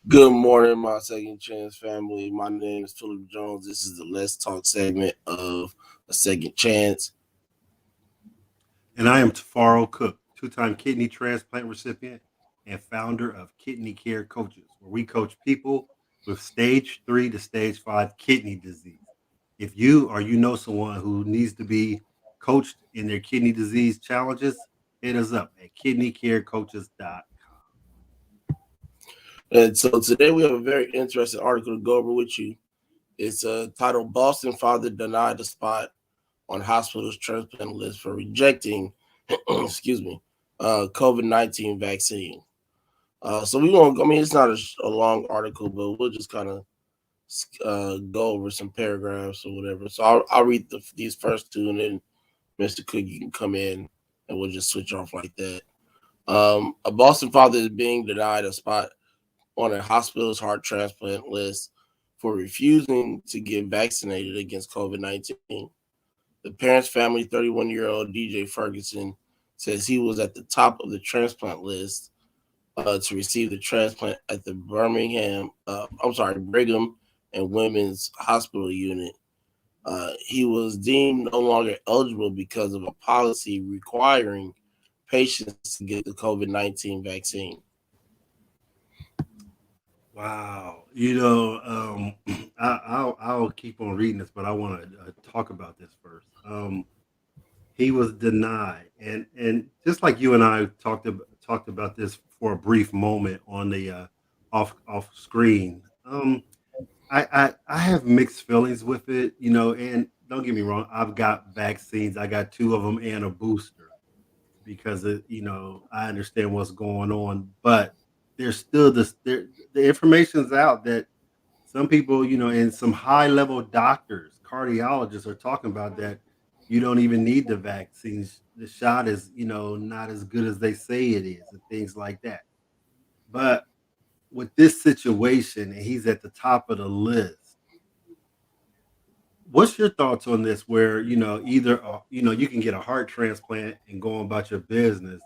Good morning, my second chance family. My name is Philip Jones. This is the Let's Talk segment of a second chance. And I am Tafaro Cook, two-time kidney transplant recipient and founder of Kidney Care Coaches, where we coach people with stage 3 to stage 5 kidney disease. If you or you know someone who needs to be coached in their kidney disease challenges, hit us up at kidneycarecoaches.com. And so today we have a very interesting article to go over with you. It's titled Boston Father Denied the Spot on Hospital's Transplant List for Rejecting, excuse me, COVID-19 vaccine. So we won't, it's not a long article, but we'll just kind of go over some paragraphs or whatever. So I'll read these first two, and then Mr. Cook, you can come in and we'll just switch off like that. A Boston father is being denied a spot on a hospital's heart transplant list for refusing to get vaccinated against COVID-19. The parent's family, 31-year-old DJ Ferguson, says he was at the top of the transplant list to receive the transplant at the Brigham and Women's Hospital unit. He was deemed no longer eligible because of a policy requiring patients to get the COVID-19 vaccine. Wow. I'll keep on reading this, but I want to talk about this first. He was denied, and just like you and I talked about this for a brief moment on the off screen. I have mixed feelings with it, and don't get me wrong, I've got vaccines. I got two of them and a booster because I understand what's going on, but there's still the information's out that some people, and some high level doctors, cardiologists are talking about that you don't even need the vaccines. The shot is, not as good as they say it is, and things like that. But with this situation, and he's at the top of the list, what's your thoughts on this? Where either you can get a heart transplant and go about your business,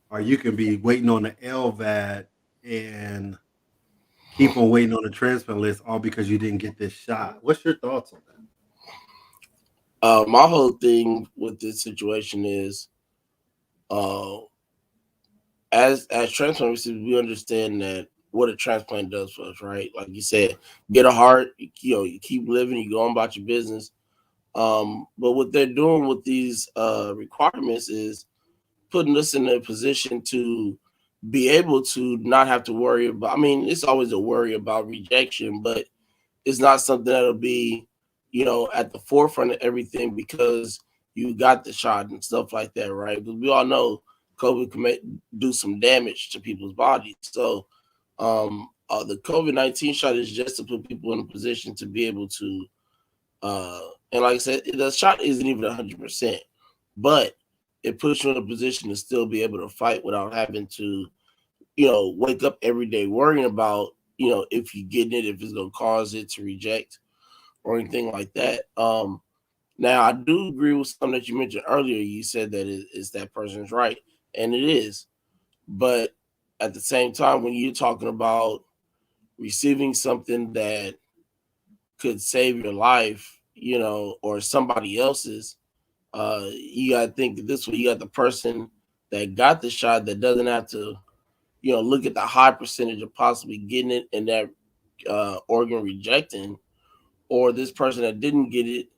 or you can be waiting on the LVAD and keep on waiting on the transplant list, all because you didn't get this shot. What's your thoughts on that? My whole thing with this situation is, uh, as transplant recipients, we understand that what a transplant does for us, right? Like you said, get a heart, you keep living, you go on about your business. But what they're doing with these requirements is putting us in a position to be able to not have to worry about. I mean, it's always a worry about rejection, but it's not something that'll be, at the forefront of everything because you got the shot and stuff like that, right? Because we all know COVID can do some damage to people's bodies. So the COVID-19 shot is just to put people in a position to be able to, uh, and like I said, the shot isn't even 100%, but it puts you in a position to still be able to fight without having to, wake up every day worrying about, if you're getting it, if it's going to cause it to reject or anything like that. Now, I do agree with something that you mentioned earlier. You said that it's that person's right, and it is. But at the same time, when you're talking about receiving something that could save your life, or somebody else's, you got to think that this way you got the person that got the shot that doesn't have to, look at the high percentage of possibly getting it and that organ rejecting, or this person that didn't get it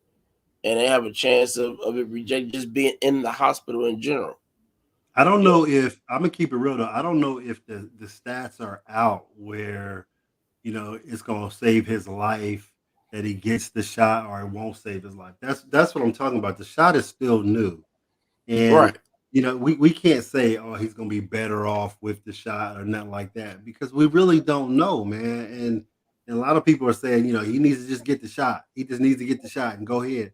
and they have a chance of it rejected just being in the hospital in general. I don't You know, know if I'm gonna keep it real though. I don't know if the stats are out where it's gonna save his life that he gets the shot, or it won't save his life. That's what I'm talking about. The shot is still new, and right. we can't say, oh, he's gonna be better off with the shot or nothing like that, because we really don't know, man. And a lot of people are saying, he needs to just get the shot. He just needs to get the shot and go ahead.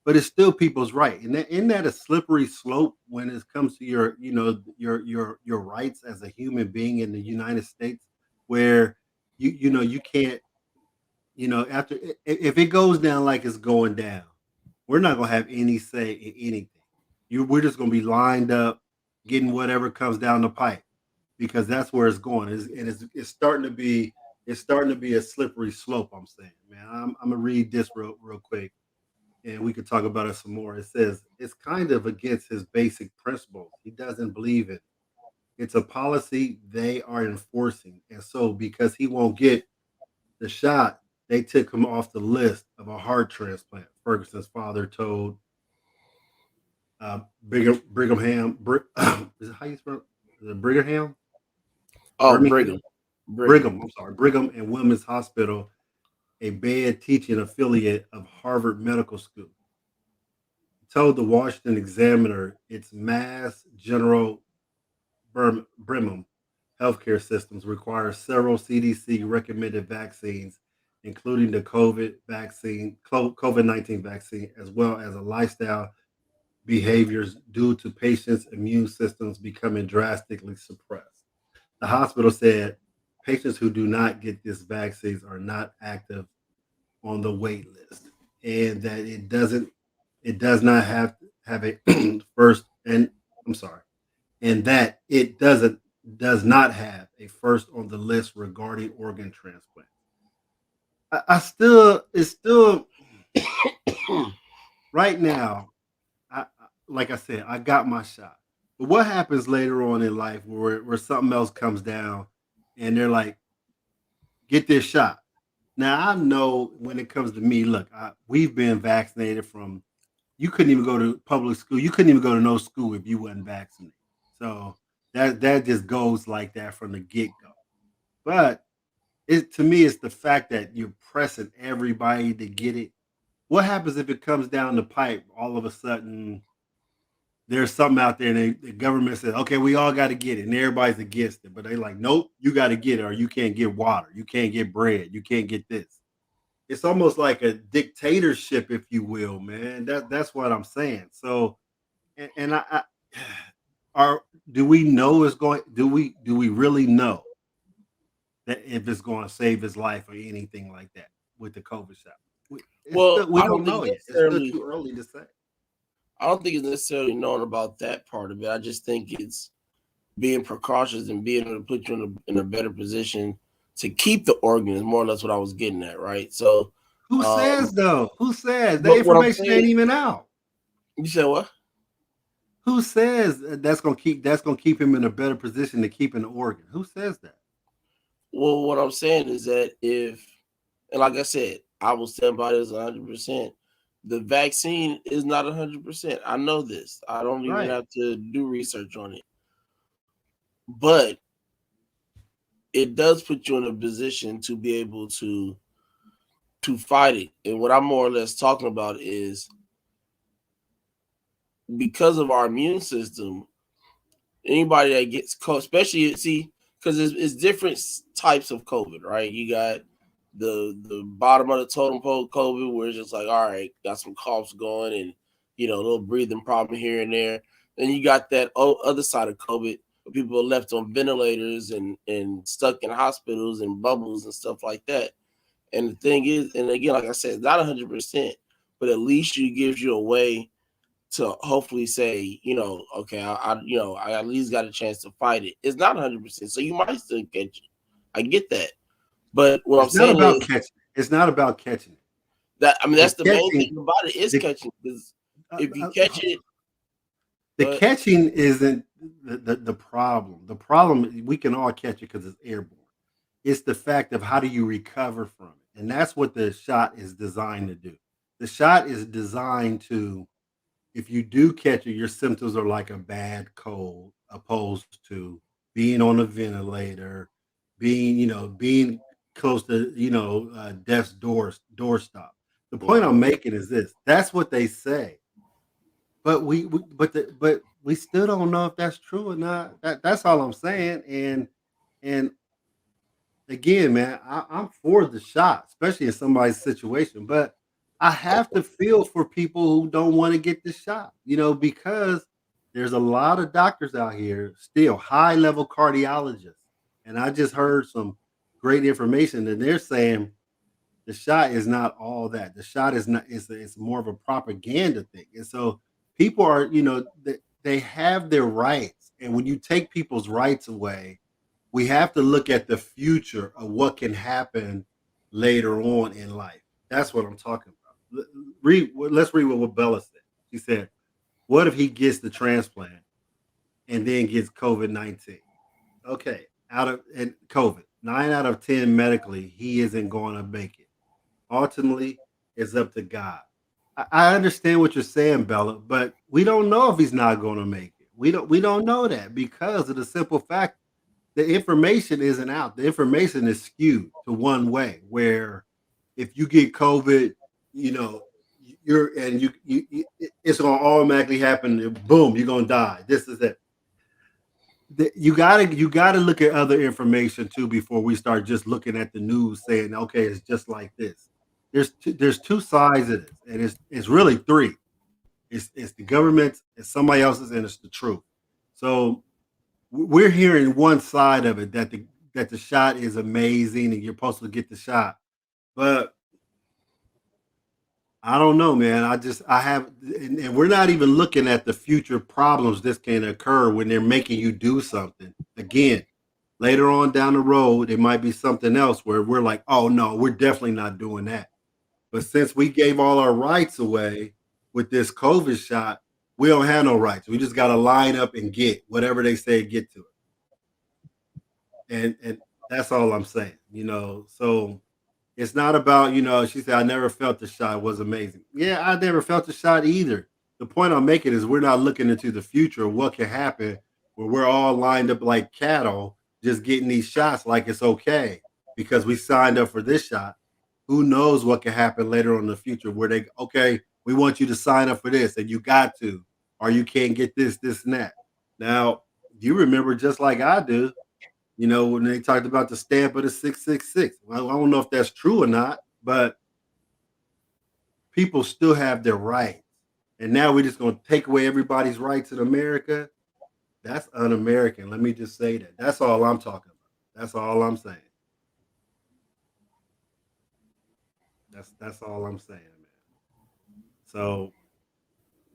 But it's still people's right, and isn't that a slippery slope when it comes to your your rights as a human being in the United States, where you can't, after, if it goes down like it's going down, we're not gonna have any say in anything. We're just gonna be lined up, getting whatever comes down the pipe, because that's where it's going. And it's starting to be. It's starting to be a slippery slope. I'm saying, man. I'm gonna read this real quick, and we could talk about it some more. It says it's kind of against his basic principles. He doesn't believe in it. It's a policy they are enforcing, and so because he won't get the shot, they took him off the list of a heart transplant. Ferguson's father told Brigham is it how you spell it? Brigham? Oh, Birmingham? Brigham, Brigham. Brigham, I'm sorry, Brigham and Women's Hospital, a bed teaching affiliate of Harvard Medical School. He told the Washington Examiner its Mass General Brigham healthcare systems require several CDC recommended vaccines, including the COVID-19 vaccine, as well as a lifestyle behaviors due to patients' immune systems becoming drastically suppressed. The hospital said patients who do not get these vaccines are not active on the wait list, and that it does not have a first, and I'm sorry, and that it does not have a first on the list regarding organ transplant. I still, it's still right now. Like I said, I got my shot. But what happens later on in life where something else comes down and they're like, get this shot? Now I know when it comes to me, look, we've been vaccinated from. You couldn't even go to public school. You couldn't even go to no school if you wasn't vaccinated. So that just goes like that from the get go. But it to me, it's the fact that you're pressing everybody to get it. What happens if it comes down the pipe all of a sudden? There's something out there, and the government says, "Okay, we all got to get it," and everybody's against it. But they like, "Nope, you got to get it, or you can't get water, you can't get bread, you can't get this." It's almost like a dictatorship, if you will, man. That's what I'm saying. So, and I are do we know it's going? Do we really know that if it's going to save his life or anything like that with the COVID shot? Well, We I don't don't think know yet. It's still necessarily. too early to say. I don't think it's necessarily knowing about that part of it. I just think it's being precautious and being able to put you in a better position to keep the organ is more or less what I was getting at, right? So, Who um, says though? Who says the but what I'm information saying, ain't even out? you said what? Who says that's gonna keep him in a better position to keep an organ? Who says that? Well, what I'm saying is that if, and like I said, I will stand by this 100%. The vaccine is not 100%. I know this. I don't even Right. have to do research on it. But it does put you in a position to be able to fight it. And what I'm more or less talking about is because of our immune system, anybody that gets COVID, especially see, because it's different types of COVID, right? You got the bottom of the totem pole COVID, where it's just like, all right, got some coughs going and a little breathing problem here and there. Then you got that other side of COVID, where people are left on ventilators and stuck in hospitals and bubbles and stuff like that. And the thing is, and again, like I said, it's not 100%, but at least it gives you a way to hopefully say, okay, I at least got a chance to fight it. It's not 100%, so you might still catch it. I get that, but what I'm It's not saying about is catching. It's not about catching it. that The that's the main catching, thing about it is the catching. Because uh, if you uh, catch it, the but catching isn't the problem. The problem we can all catch it because it's airborne. It's the fact of how do you recover from it, and that's what the shot is designed to do. The shot is designed to if you do catch it, your symptoms are like a bad cold, opposed to being on a ventilator, being close to death's doorstop. The point right. I'm making is this: that's what they say, but but we still don't know if that's true or not. That's all I'm saying. And again, man, I'm for the shot, especially in somebody's situation. But I have to feel for people who don't want to get the shot, because there's a lot of doctors out here still high level cardiologists. And I just heard some great information, and they're saying the shot is not all that. The shot is not. It's more of a propaganda thing, and so people are, they have their rights, and when you take people's rights away we have to look at the future of what can happen later on in life. That's what I'm talking about. Let's read what Bella said. She said, "What if he gets the transplant and then gets COVID-19? Okay, out of and COVID, 9 out of 10 medically, he isn't going to make it. Ultimately, it's up to God." I understand what you're saying, Bella, but we don't know if he's not going to make it. We don't know that because of the simple fact the information isn't out. The information is skewed to one way. Where if you get COVID, you know, you're and it's going to automatically happen. Boom, you're going to die. This is it. You gotta look at other information too before we start just looking at the news saying, okay, it's just like this. There's two sides of this, and it's really three. It's the government, it's somebody else's, and it's the truth. So we're hearing one side of it that the shot is amazing and you're supposed to get the shot, but I don't know, man. I have, and we're not even looking at the future problems this can occur when they're making you do something. Again, later on down the road, it might be something else where we're like, oh no, we're definitely not doing that. But since we gave all our rights away with this COVID shot, we don't have no rights. We just got to line up and get whatever they say get to it. And that's all I'm saying, So it's not about, she said, I never felt the shot. It was amazing. Yeah, I never felt the shot either. The point I'm making is we're not looking into the future of what can happen where we're all lined up like cattle, just getting these shots like it's okay because we signed up for this shot. Who knows what can happen later on in the future where they, okay, we want you to sign up for this and you got to, or you can't get this, this, and that. Now, you remember just like I do, when they talked about the stamp of the 666. Well, I don't know if that's true or not, but people still have their rights. And now we're just going to take away everybody's rights in America. That's un-American. Let me just say that. That's all I'm talking about. That's all I'm saying. That's all I'm saying, man. So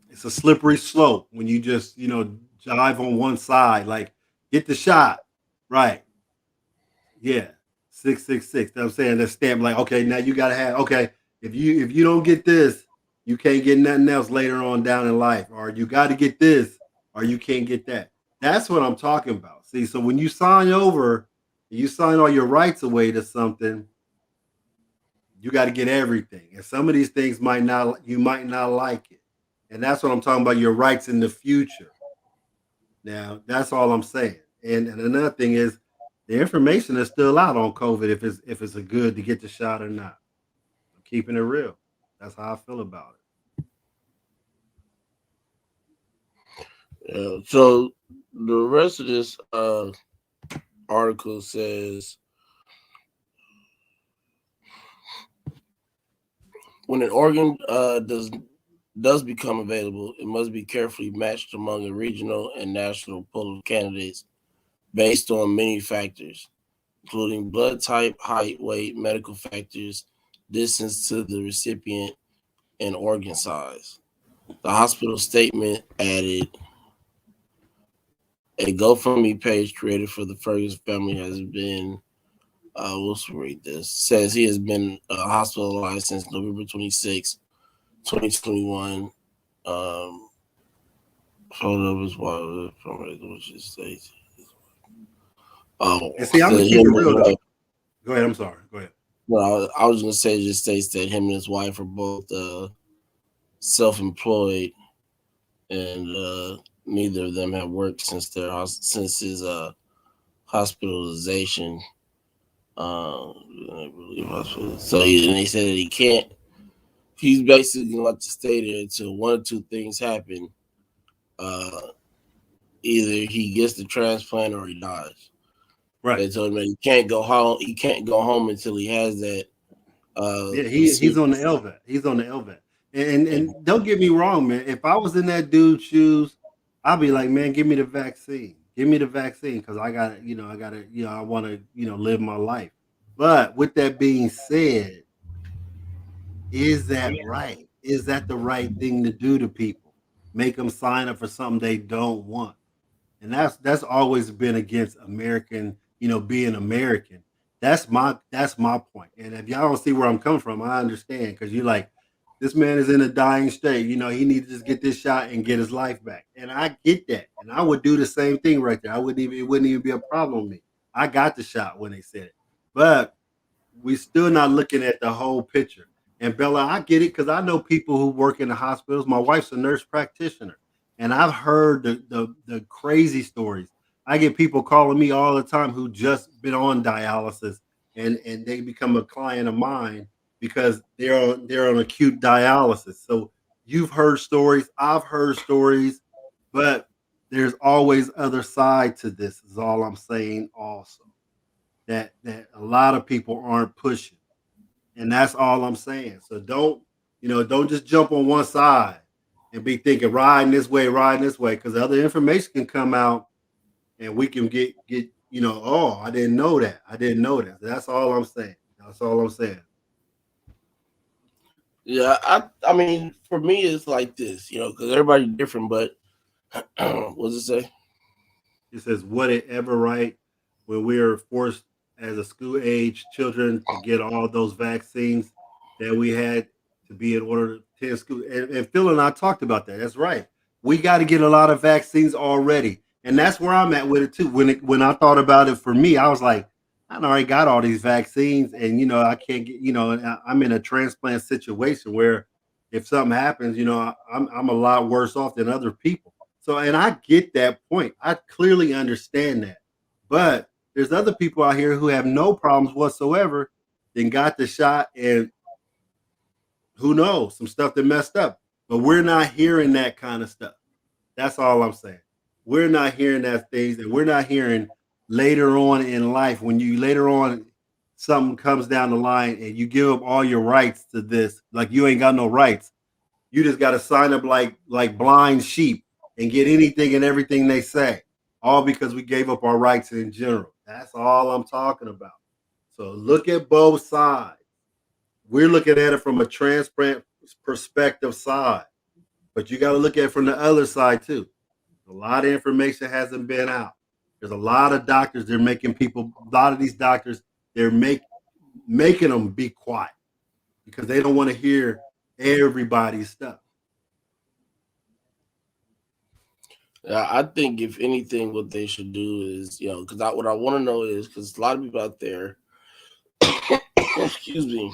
it's a slippery slope when you just, jive on one side, like get the shot. Right. Yeah, 666. I'm saying that stamp like, okay, now you gotta have okay. If you don't get this, you can't get nothing else later on down in life, or you got to get this, or you can't get that. That's what I'm talking about. See, so when you sign over, you sign all your rights away to something, you got to get everything. And some of these things you might not like it, and that's what I'm talking about. Your rights in the future. Now, that's all I'm saying. And another thing is the information is still out on COVID if it's a good to get the shot or not. I'm keeping it real. That's how I feel about So the rest of this article says when an organ does become available, it must be carefully matched among a regional and national pool of candidates based on many factors, including blood type, height, weight, medical factors, distance to the recipient, and organ size. The hospital statement added a GoFundMe page created for the Ferguson family has been, let's read this, says he has been hospitalized since November 26, 2021. Um, photo of his wife from which states. Oh, it. And see, I'm gonna keep him it and his real though. wife. Go ahead. I'm sorry. Go ahead. Well, I was gonna say it just states that him and his wife are both self-employed, and neither of them have worked since his hospitalization. I believe so. And they said that he can't. He's basically going to stay there until one or two things happen. Uh, Either he gets the transplant or he dies. Right. They told him that he can't go home. He can't go home until he has that Yeah, he's receipt. on the LVAT. He's on the LVAT. And don't get me wrong, man. If I was in that dude's shoes, I'd be like, man, give me the vaccine. Give me the vaccine because I want to, live my life. But with that being said, is that right? Is that the right thing to do to people? Make them sign up for something they don't want? And that's always been against American being American. That's my point. And if y'all don't see where I'm coming from, I understand because you're like, this man is in a dying state. He needs to just get this shot and get his life back. And I get that. And I would do the same thing right there. I wouldn't even it wouldn't even be a problem with me. I got the shot when they said it. But we still not looking at the whole picture. And Bella, I get it because I know people who work in the hospitals. My wife's a nurse practitioner, and I've heard the crazy stories. I get people calling me all the time who just been on dialysis, and they become a client of mine because they're on acute dialysis. So you've heard stories, I've heard stories, but there's always other side to this. Is all I'm saying. Also, that a lot of people aren't pushing. And that's all I'm saying. So don't just jump on one side and be thinking riding this way, because other information can come out and we can get, oh, I didn't know that. I didn't know that. That's all I'm saying. That's all I'm saying. Yeah, I mean, for me, it's like this, because everybody's different. But what's it say? It says, would it ever right when we are forced as a school age children to get all those vaccines that we had to be in order to attend school? And Phil and I talked about that. That's right. We got to get a lot of vaccines already. And that's where I'm at with it too. When I thought about it for me, I was like, I already got all these vaccines, and I can't get. I'm in a transplant situation where if something happens, I'm a lot worse off than other people. So, and I get that point. I clearly understand that. But there's other people out here who have no problems whatsoever, then got the shot, and who knows, some stuff that messed up. But we're not hearing that kind of stuff. That's all I'm saying. We're not hearing that things, and we're not hearing later on in life when you later on something comes down the line and you give up all your rights to this, like you ain't got no rights. You just got to sign up like blind sheep and get anything and everything they say, all because we gave up our rights in general. That's all I'm talking about. So look at both sides. We're looking at it from a transplant perspective side, but you got to look at it from the other side too. A lot of information hasn't been out. There's a lot of doctors. They're making people. A lot of these doctors. They're making them be quiet because they don't want to hear everybody's stuff. Yeah, I think if anything, what they should do is, because what I want to know is, because a lot of people out there, excuse me,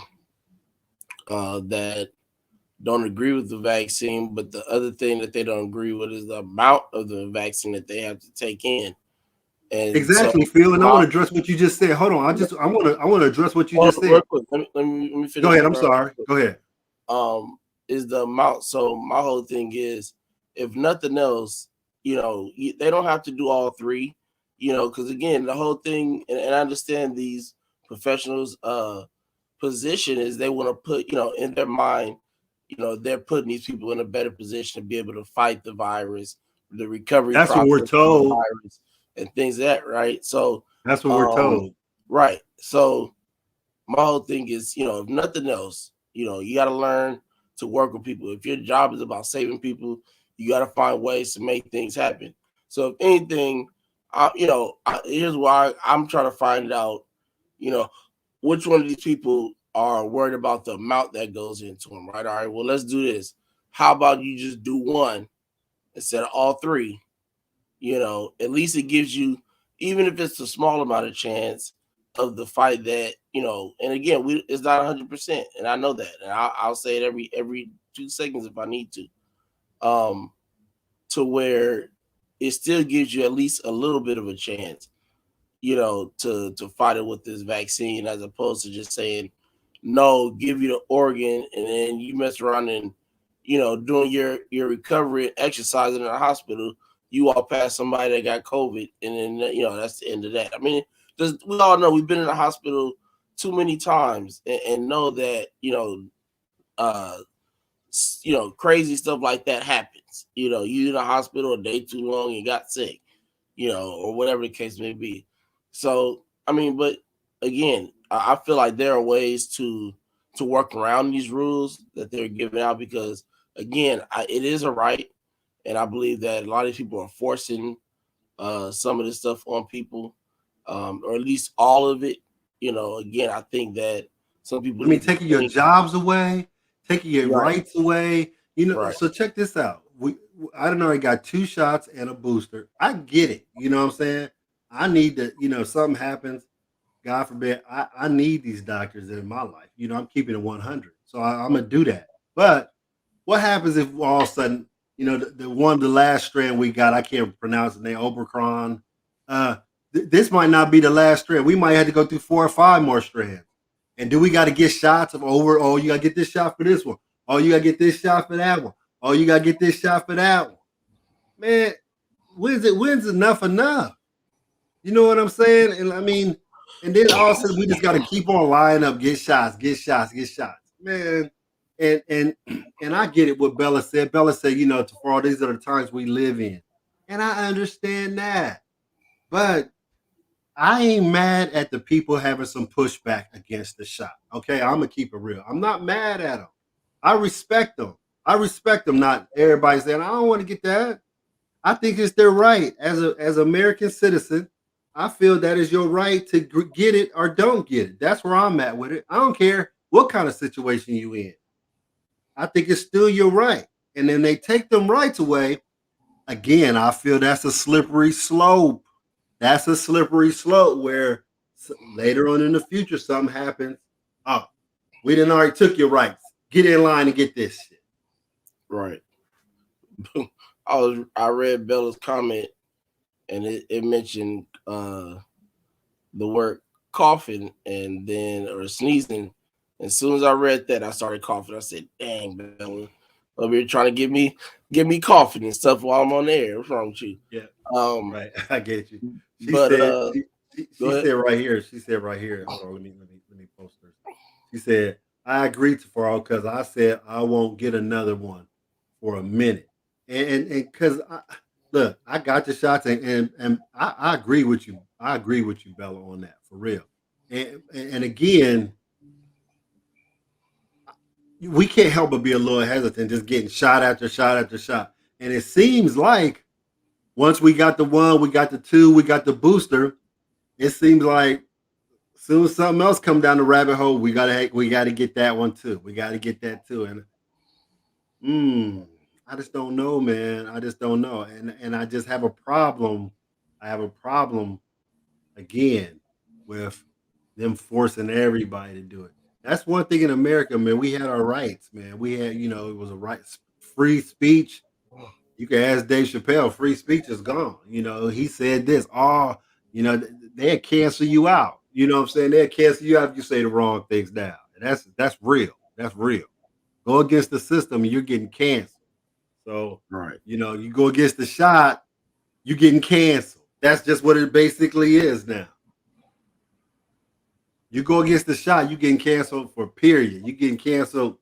that don't agree with the vaccine, but the other thing that they don't agree with is the amount of the vaccine that they have to take in. And so, Exactly, Phil. And I my want to address what you just said. Hold on. I want to address what you hold just on, real said. quick, let me Go finish ahead. my I'm thought. sorry. Go ahead. Um, is the amount. So my whole thing is, if nothing else, they don't have to do all three, because again, the whole thing, and I understand these professionals' position is they want to put, in their mind, they're putting these people in a better position to be able to fight the virus, the recovery That's what we're process of the told. virus, and things like that, right? So, That's what we're um, told. right. So my whole thing is, if nothing else, you got to learn to work with people. If your job is about saving people, you got to find ways to make things happen. So, if anything, here's why I'm trying to find out, you know, which one of these people are worried about the amount that goes into them, right? All right, well, let's do this. How about you just do one instead of all three? At least it gives you, even if it's a small amount of chance of the fight that, and again, it's not 100%. And I know that. And I'll say it every 2 seconds if I need um, to where it still gives you at least a little bit of a chance, to fight it with this vaccine as opposed to just saying, no, give you the organ and then you mess around and, doing your recovery and exercising in the hospital, you all pass somebody that got COVID, and then that's the end of that. I mean, we all know we've been in the hospital too many times and know that uh crazy stuff like that happens. You in the hospital a day too long and got sick, or whatever the case may be. So, I mean, but again, I feel like there are ways to work around these rules that they're giving out because, again, it is a right, and I believe that a lot of people are forcing some of this stuff on people. or at least all of it. Again, I think that some people I mean, need to taking your think. jobs away, taking your Right, rights away. right, So check this out. I don't know. I got 2 shots and a booster. I get it. You know what I'm saying? I need to. Something happens. God forbid. I need these doctors in my life. I'm keeping it 100. So I'm gonna do that. But what happens if all of a sudden, the last strand we got, I can't pronounce the name, Omicron. Uh, this might not be the last strand. We might have to go through 4 or 5 more strands. And do we got to get shots of over? Oh, you got to get this shot for this one. Oh, you got to get this shot for that one. Oh, you got to get this shot for that one. Man, when's enough enough? You know what I'm saying? And I mean, and then all of a sudden we just got to keep on lining up, get shots, get shots, get shots, man. And I get it. What Bella said. Bella said, for all these are the times we live in, and I understand that. But I ain't mad at the people having some pushback against the shot. Okay, I'm gonna keep it real. I'm not mad at them. I respect them. I respect them. Not everybody saying I don't want to get that. I think it's their right as American citizen. I feel that is your right to get it or don't get it. That's where I'm at with it. I don't care what kind of situation you in. I think it's still your right. And then they take them rights away. Again, I feel that's a slippery slope. That's a slippery slope where later on in the future something happens. Oh, we didn't already took your rights. Get in line and get this shit. right. I read Bella's comment, and it mentioned the word coughing and then or sneezing. As soon as I read that, I started coughing. I said, "Dang, Bella, over here trying to get me coughing and stuff while I'm on the air. What's wrong with you?" Yeah, Um, right. I get you. She but said she go ahead. said right here. She said right here. Hold on, let me post her. She said, I agree to for all because I said I won't get another one for a minute. And because look, I got the shots and I agree with you. I agree with you, Bella, on that for real. And again, we can't help but be a little hesitant, just getting shot after shot after shot. And it seems like once we got the one, we got the two, we got the booster. It seems like as soon as something else come down the rabbit hole, we gotta get that one too. We gotta get that too. And I just don't know, man. I just don't know. And I just have a problem. I have a problem again with them forcing everybody to do it. That's one thing in America, man. We had our rights, man. We had, it was a right free speech. You can ask Dave Chappelle, free speech is gone. He said this. Oh, they'll cancel you out. You know what I'm saying? They'll cancel you out if you say the wrong things now. And that's real. That's real. Go against the system and you're getting canceled. So, Right. you go against the shot, you're getting canceled. That's just what it basically is now. You go against the shot, you getting canceled for period. You getting canceled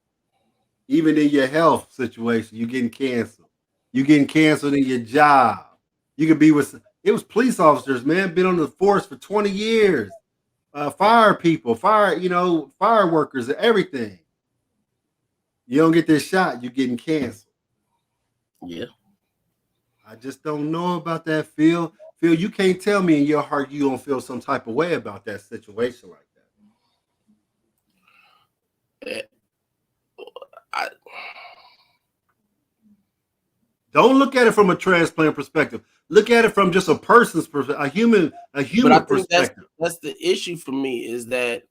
even in your health situation. You getting canceled. You getting canceled in your job. You could be with it was police officers, man, been on the force for 20 years. Fire people, fire workers, everything. You don't get this shot, you're getting canceled. Yeah. I just don't know about that, Phil. Phil, you can't tell me in your heart you don't feel some type of way about that situation like that. Eh, I, Don't look at it from a transplant perspective. Look at it from just a person's perspective, a but I human think that's perspective. that's the issue for me is that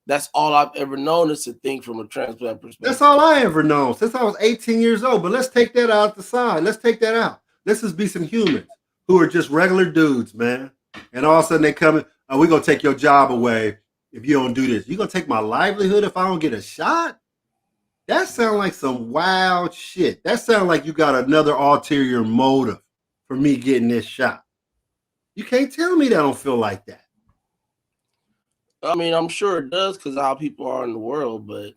that's all I've ever known is to think from a transplant That's perspective. all I ever known since I was 18 years old. But let's take that out the side. Let's take that out. Let's just be some humans who are just regular dudes, man. And all of a sudden they come in, oh, we're gonna take your job away if you don't do this. You gonna take my livelihood if I don't get a shot? That sounds like some wild shit. That sounds like you got another ulterior motive for me getting this shot. You can't tell me that I don't feel like that. I mean, I'm sure it does because how people are in the world, but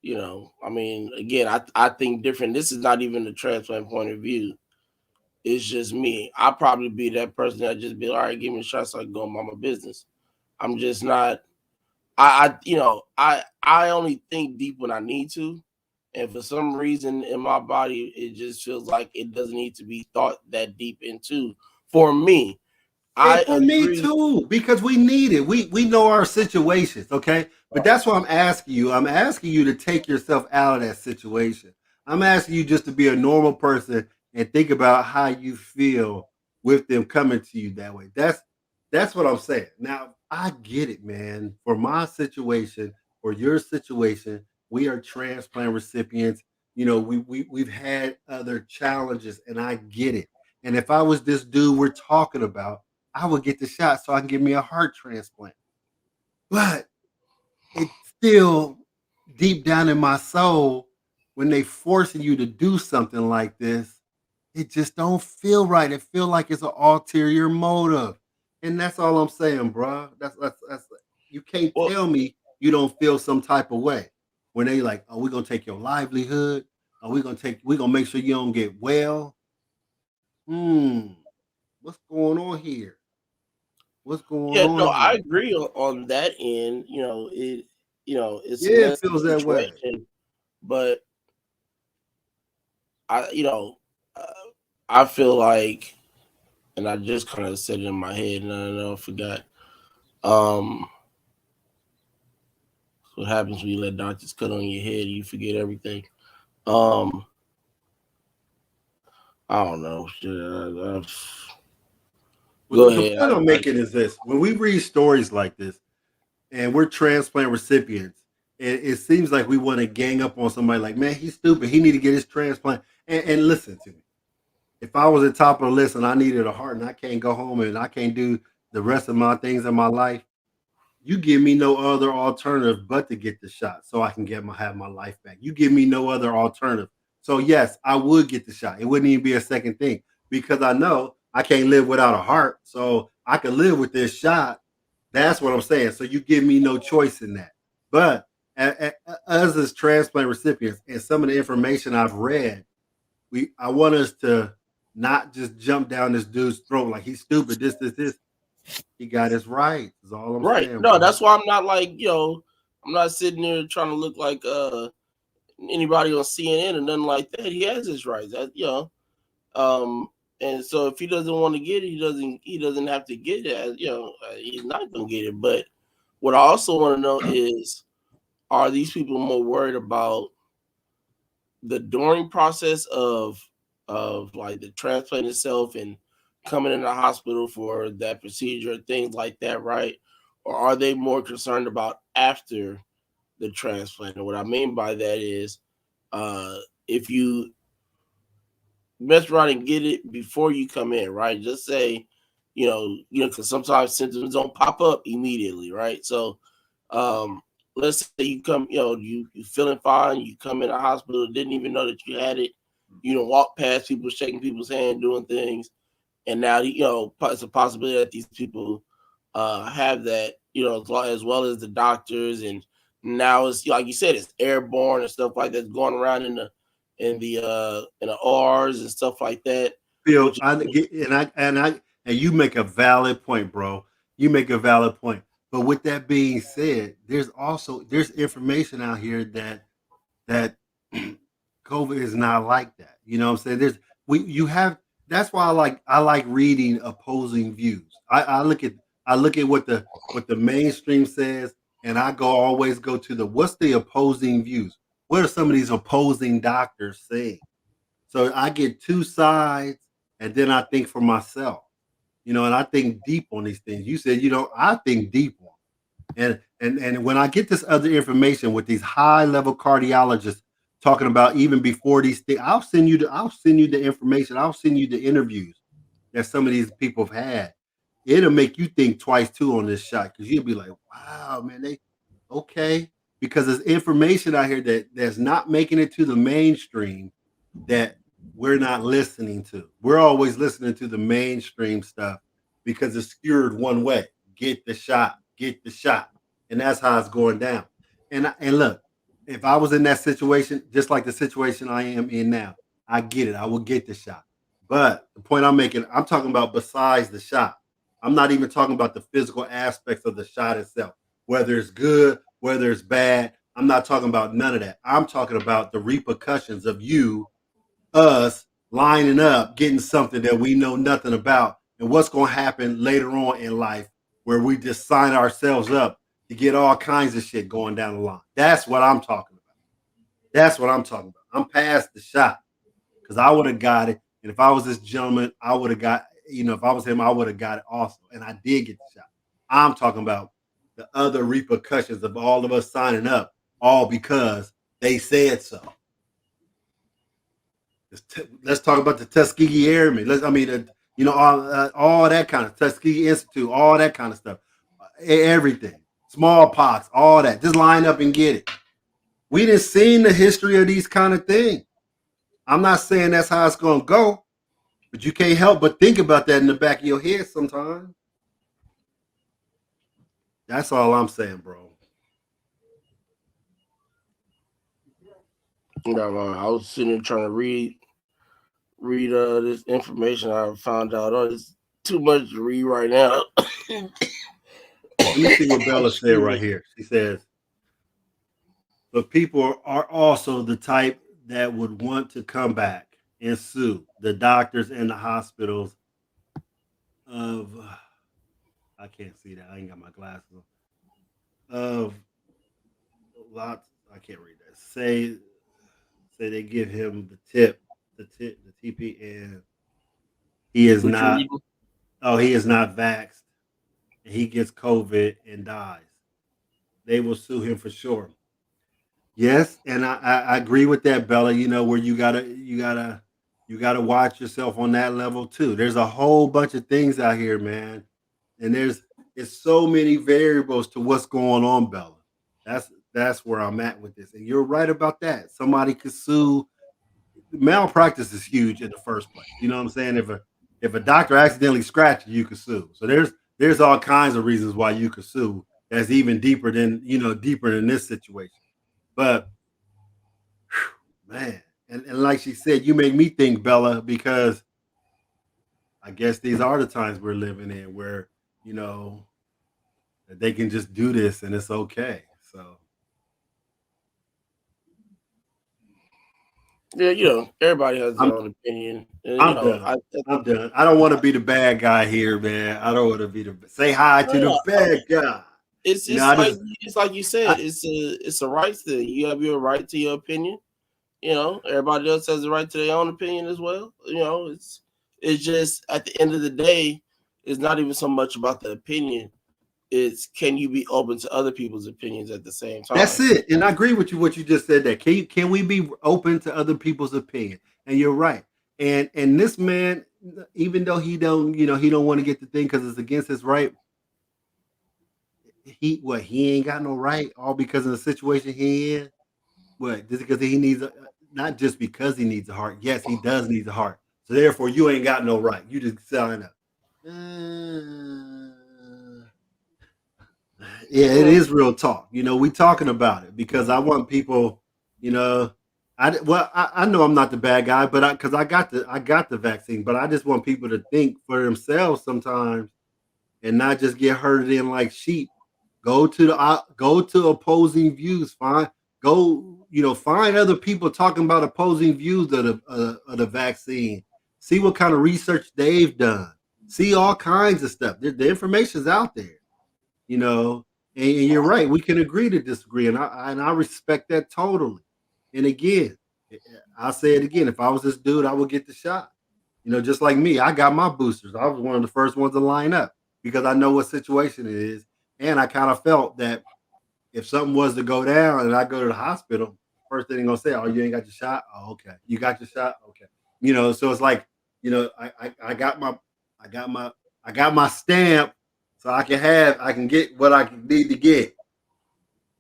I mean, again, I think different. This is not even the transplant point of view. It's just me. I'll probably be that person that just be all right, give me a shot so I can go about my business. I'm just not. I only think deep when I need to, and for some reason in my body, it just feels like it doesn't need to be thought that deep into for me. And I for me agree. too, because we need it. We know our situations, okay? But that's what I'm asking you. I'm asking you to take yourself out of that situation. I'm asking you just to be a normal person and think about how you feel with them coming to you that way. That's what I'm saying. Now, I get it, man. For my situation, for your situation, we are transplant recipients. You know, we've had other challenges, and I get it. And if I was this dude we're talking about, I would get the shot so I can get me a heart transplant. But it's still deep down in my soul when they forcing you to do something like this, it just don't feel right. It feel like it's an ulterior motive. And that's all I'm saying, bro. That's you can't Well, tell me you don't feel some type of way when they like, oh, we're gonna take your livelihood, or we're gonna make sure you don't get well. Hmm, what's going on here? What's going yeah, no, on I here? agree on that end. It's a Yeah, it messy feels that way. situation, but I, uh, I feel like, and I just kind of said it in my head, and I know I forgot. Um, what happens when you let doctors cut on your head? You forget everything. Um, I don't know. Well, Go the ahead. point I'm making is this: when we read stories like this, and we're transplant recipients, it seems like we want to gang up on somebody. Like, man, he's stupid. He need to get his transplant. And listen to me. If I was at top of the list and I needed a heart and I can't go home and I can't do the rest of my things in my life, you give me no other alternative but to get the shot so I can have my life back. You give me no other alternative. So yes, I would get the shot. It wouldn't even be a second thing because I know I can't live without a heart. So I can live with this shot. That's what I'm saying. So you give me no choice in that. But us as transplant recipients and some of the information I've read, I want us to not just jump down this dude's throat like he's stupid. This. He got his rights. Is all I'm Right. saying, No, bro. that's why I'm not like, I'm not sitting there trying to look like anybody on CNN or nothing like that. He has his rights. Um and so if he doesn't want to get it, he doesn't have to get it. He's not going to get it. But what I also want to know is, are these people more worried about the during process of like the transplant itself and coming in the hospital for that procedure, things like that, right? Or are they more concerned about after the transplant? And what I mean by that is, if you mess around and get it before you come in, right? Just say, because sometimes symptoms don't pop up immediately, right? So, um, let's say you come, you feeling fine, you come in the hospital, didn't even know that you had it, walk past people, shaking people's hand, doing things, and now it's a possibility that these people have that, as well as the doctors, and now it's like you said, it's airborne and stuff like that's going around in the ORs and stuff like that, Phil, which I is get and you make a valid point, bro. You make a valid point. But with that being said, there's information out here that COVID is not like that. You know what I'm saying? There's we you have that's why I like reading opposing views. I look at what the mainstream says, and I always go to the what's the opposing views? What are some of these opposing doctors saying? So I get two sides, and then I think for myself, and I think deep on these things. You said, I think deep on. And when I get this other information with these high level cardiologists talking about even before these things, I'll send you the information. I'll send you the interviews that some of these people have had. It'll make you think twice too on this shot because you'll be like, wow, man, they okay. Because there's information out here that's not making it to the mainstream that we're not listening to. We're always listening to the mainstream stuff because it's skewed one way. Get the shot. And that's how it's going down. And look, if I was in that situation, just like the situation I am in now, I get it. I will get the shot. But the point I'm making, I'm talking about besides the shot. I'm not even talking about the physical aspects of the shot itself, whether it's good, whether it's bad. I'm not talking about none of that. I'm talking about the repercussions of us lining up, getting something that we know nothing about, and what's going to happen later on in life where we just sign ourselves up to get all kinds of shit going down the line. That's what I'm talking about. That's what I'm talking about. I'm past the shot because I would have got it. And if I was this gentleman, I would have got, if I was him, I would have got it also. And I did get the shot. I'm talking about the other repercussions of all of us signing up, all because they said so. Let's talk about the Tuskegee Airmen. All that kind of Tuskegee Institute, all that kind of stuff, everything, smallpox, all that. Just line up and get it. We didn't seen the history of these kind of things. I'm not saying that's how it's gonna go, but you can't help but think about that in the back of your head sometimes. That's all I'm saying, bro. I was sitting there trying to read this information. I found out, oh, it's too much to read right now. Let me see what Bella said Excuse right me. here. She says, but people are also the type that would want to come back and sue the doctors and the hospitals of I can't see that. I ain't got my glasses on. Of lots I can't read that. Say they give him the TP and he is What you not reading? he is not vaxxed and he gets COVID and dies. They will sue him for sure. Yes, and I agree with that, Bella. Where you gotta watch yourself on that level too. There's a whole bunch of things out here, man, and it's so many variables to what's going on, Bella. That's where I'm at with this, and you're right about that. Somebody could sue. Malpractice is huge in the first place. You know what I'm saying? If a doctor accidentally scratched you, you could sue. So there's all kinds of reasons why you could sue. That's even deeper than this situation. But man, and like she said, you make me think, Bella, because I guess these are the times we're living in where, you know, that they can just do this and it's okay. So Yeah, everybody has their I'm own opinion, and I'm done. I'm done. I don't want to be the bad guy here, man. I don't want to be the say hi to the no, bad guy. it's You know, it's I like just it's like you I, said, it's a rights thing. You have your right to your opinion. Everybody else has the right to their own opinion as well. It's just at the end of the day, it's not even so much about the opinion. It's can you be open to other people's opinions at the same that's time? it. And I agree with you what you just said there. Can we be open to other people's opinion? And you're right. And this man, even though he don't want to get the thing because it's against his right, he ain't got no right all because of the situation he in. What just because he needs not just because he needs a heart. Yes, he does need a heart. So therefore, you ain't got no right. You just sign up. Yeah, it Well, is real talk. We talking about it because I want people. You know, I know I'm not the bad guy, but because I got the vaccine, but I just want people to think for themselves sometimes and not just get herded in like sheep. Go to opposing views. Find other people talking about opposing views of the vaccine. See what kind of research they've done. See all kinds of stuff. The information's out there. You know, and you're right. We can agree to disagree, and I respect that totally. And again, I'll say it again. If I was this dude, I would get the shot. Just like me, I got my boosters. I was one of the first ones to line up because I know what situation it is, and I kind of felt that if something was to go down and I go to the hospital, first thing they're gonna say, "Oh, you ain't got your shot." Oh, okay. You got your shot. Okay. So it's like, I got my stamp, so I can get what I need to get.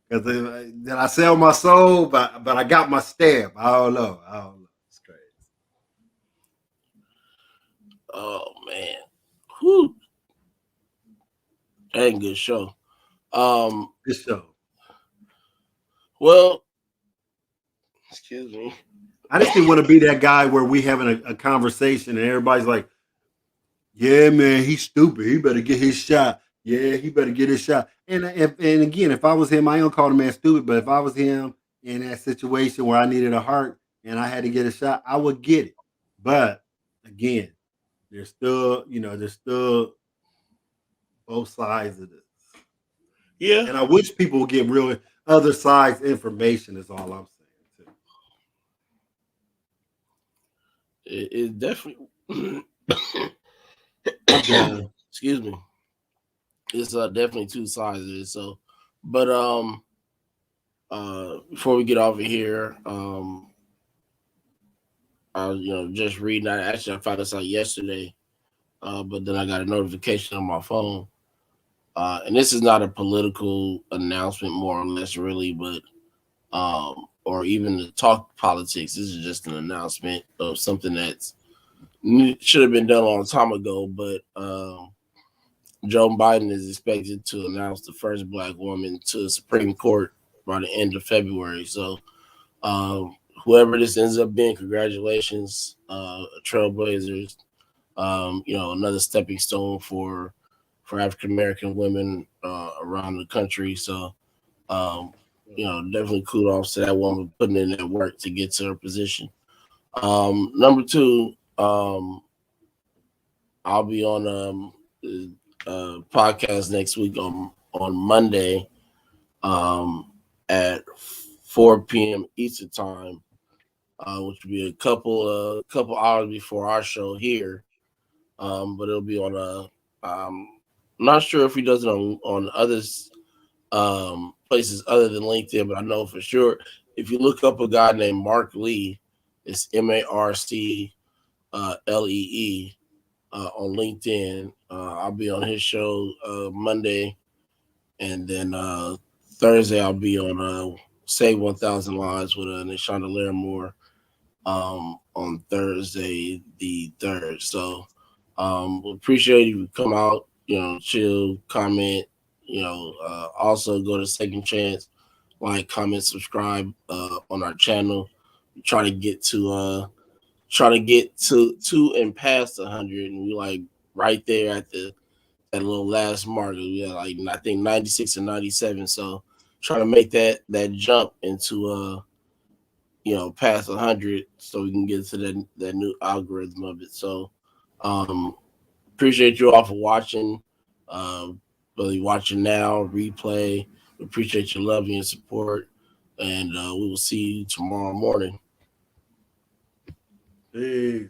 Because then I sell my soul, but I got my stamp. I don't know. I don't know. It's crazy. oh man, whew, that ain't a good show. Um, This show. well, excuse me. I just didn't want to be that guy where we having a conversation and everybody's like, "Yeah, man, he's stupid. He better get his shot. Yeah, he better get his shot." And again, if I was him, I don't call the man stupid. But if I was him in that situation where I needed a heart and I had to get a shot, I would get it. But again, there's still both sides of this, Yeah, and I wish people would get real other sides information. Is all I'm saying it definitely. too. I'm done. Excuse me. It's definitely two sides of it. So, but before we get over here, I was just reading. I found this out yesterday, but then I got a notification on my phone. And this is not a political announcement, more or less, really, but or even to talk politics. This is just an announcement of something that's should have been done a long time ago. But Joe Biden is expected to announce the first black woman to the Supreme Court by the end of February. So um, whoever this ends up being, congratulations, trailblazers. Another stepping stone for African American women around the country. So um, definitely kudos to that woman putting in that work to get to her position. Number two, I'll be on podcast next week on Monday at 4 p.m. Eastern time, which will be a couple hours before our show here. But it'll be on I'm not sure if he does it on others places other than LinkedIn, but I know for sure if you look up a guy named Mark Lee, it's Marclee on LinkedIn. I'll be on his show Monday, and then Thursday I'll be on Save 1,000 Lives with Nishonda Larimore on Thursday the 3rd. So we appreciate you come out, chill, comment, also go to Second Chance, like, comment, subscribe on our channel. Try to get to and past 100, and we like right there at that little last mark. We had like I think 96 and 97. So trying to make that jump into past 100 so we can get to that new algorithm of it. So um appreciate you all for watching. Whether you're watching now, replay, we appreciate your love and your support, and we will see you tomorrow morning. Peace.